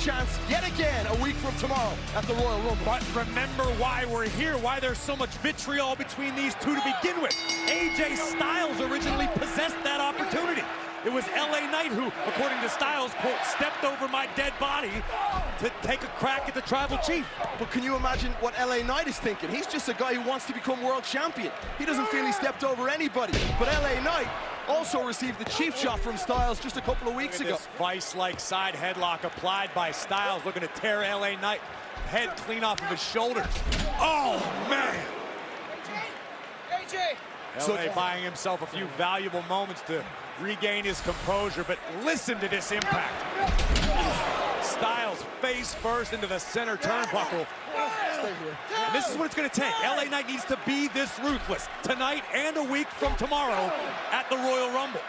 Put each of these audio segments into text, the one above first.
chance yet again a week from tomorrow at the Royal Rumble. But remember why we're here, why there's so much vitriol between these two to begin with. AJ Styles originally possessed that opportunity. It was LA Knight who, according to Styles, quote, stepped over my dead body to take a crack at the Tribal Chief. But can you imagine what LA Knight is thinking? He's just a guy who wants to become world champion. He doesn't feel he stepped over anybody. But LA Knight also received the cheap shot from Styles just a couple of weeks ago. This vice-like side headlock applied by Styles, looking to tear LA Knight head clean off of his shoulders. Oh, man! LA buying himself a few valuable moments to regain his composure, but listen to this impact. Styles face first into the center turnbuckle. And this is what it's going to take. LA Knight needs to be this ruthless tonight and a week from tomorrow at the Royal Rumble,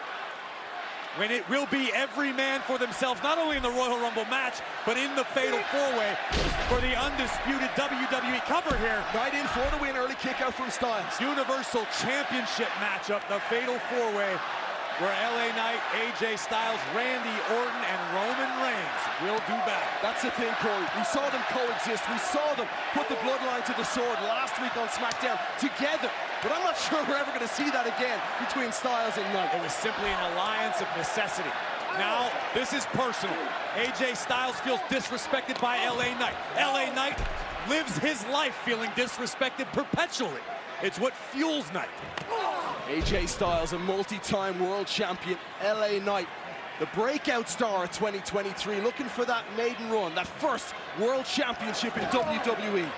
when it will be every man for themselves, not only in the Royal Rumble match, but in the Fatal 4-Way for the undisputed WWE cover here. Knight in for the win, early kick out from Styles. Universal Championship matchup, the Fatal 4-Way, where LA Knight, AJ Styles, Randy Orton, and Roman Reigns will do battle. That's the thing, Corey. We saw them coexist. We saw them put the Bloodline to the sword last week on SmackDown together. But I'm not sure we're ever going to see that again between Styles and Knight. It was simply an alliance of necessity. Now, this is personal. AJ Styles feels disrespected by LA Knight. LA Knight lives his life feeling disrespected perpetually. It's what fuels Knight. AJ Styles, a multi-time world champion. LA Knight, the breakout star of 2023, looking for that maiden run, that first world championship in WWE.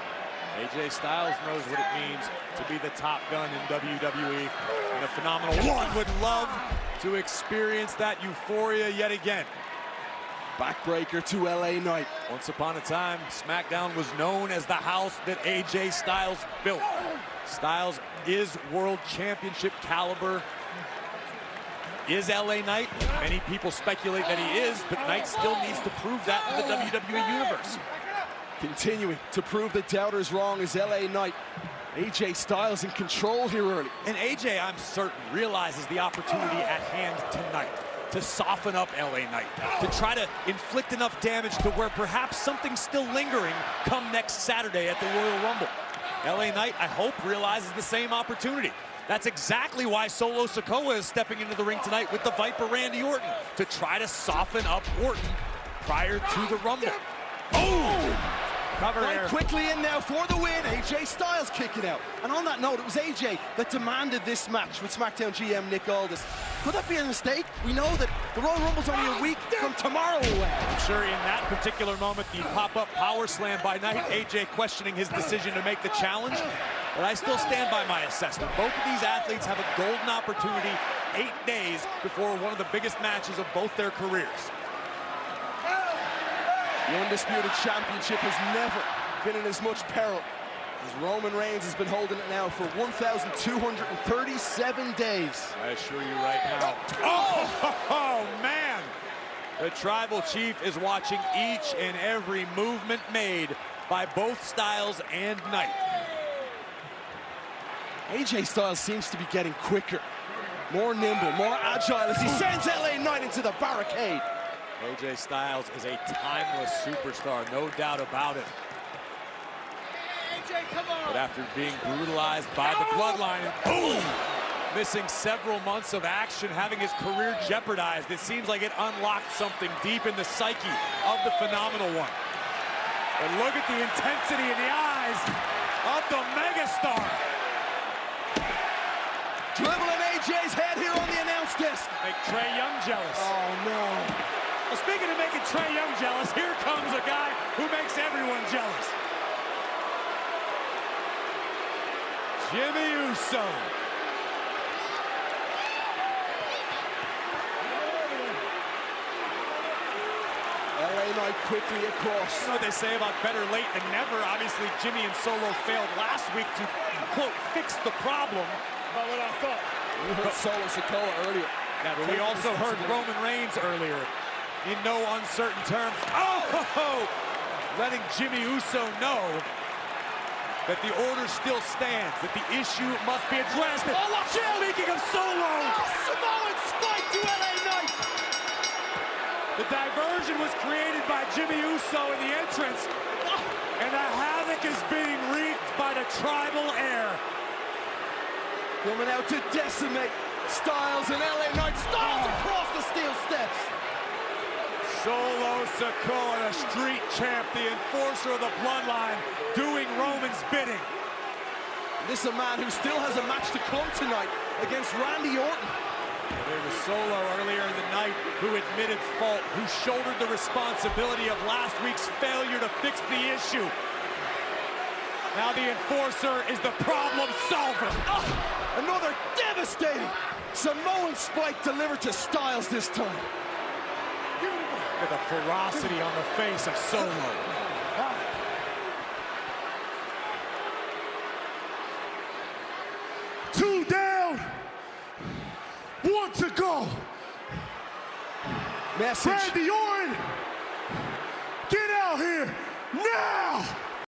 AJ Styles knows what it means to be the top gun in WWE, and the Phenomenal One would love to experience that euphoria yet again. Backbreaker to LA Knight. Once upon a time, SmackDown was known as the house that AJ Styles built. Styles is world championship caliber. Is LA Knight? Many people speculate that he is, but Knight still needs to prove that to the WWE Universe. Continuing to prove the doubters wrong is LA Knight. AJ Styles in control here early. And AJ, I'm certain, realizes the opportunity at hand tonight to soften up LA Knight, to try to inflict enough damage to where perhaps something's still lingering come next Saturday at the Royal Rumble. LA Knight, I hope, realizes the same opportunity. That's exactly why Solo Sikoa is stepping into the ring tonight with the Viper Randy Orton, to try to soften up Orton prior to the Rumble. Oh! Cover Right there. quickly in now for the win. AJ Styles kicking out. And on that note, it was AJ that demanded this match with SmackDown GM Nick Aldis. Could that be a mistake? We know that the Royal Rumble's only a week from tomorrow away. I'm sure in that particular moment, the pop-up power slam by Knight, AJ questioning his decision to make the challenge. But I still stand by my assessment. Both of these athletes have a golden opportunity 8 days before one of the biggest matches of both their careers. The undisputed championship has never been in as much peril as Roman Reigns has been holding it now for 1,237 days. I assure you right now. Oh, man! The Tribal Chief is watching each and every movement made by both Styles and Knight. AJ Styles seems to be getting quicker, more nimble, more agile as he sends LA Knight into the barricade. AJ Styles is a timeless superstar, no doubt about it. AJ, come on. But after being brutalized by the Bloodline, and boom! Missing several months of action, having his career jeopardized, it seems like it unlocked something deep in the psyche of the Phenomenal One. And look at the intensity in the eyes of the megastar. Dribbling AJ's head here on the announce desk. Make Trae Young jealous. Oh, no. Well, speaking of making Trae Young jealous, here comes a guy who makes everyone jealous. Jimmy Uso. LA Knight quickly across. You know what they say about better late than never. Obviously, Jimmy and Solo failed last week to, quote, fix the problem. About what I thought. We heard Solo Sikoa earlier. Yeah, but we also heard Roman Reigns earlier in no uncertain terms. Oh! Letting Jimmy Uso know that the order still stands, that the issue must be addressed. Oh, watch out! Speaking of Solo! Samoan spike to LA Knight. The diversion was created by Jimmy Uso in the entrance, and the havoc is being wreaked by the tribal heir. Coming out to decimate Styles and LA Knight. Styles across the steel steps. Solo Sikoa, the street champ, the enforcer of the Bloodline, doing Roman's bidding. This is a man who still has a match to come tonight against Randy Orton. There was Solo earlier in the night who admitted fault, who shouldered the responsibility of last week's failure to fix the issue. Now the enforcer is the problem solver. Another devastating Samoan spike delivered to Styles this time. With the ferocity on the face of Solo. 2 down, 1 to go. Message. Randy Orton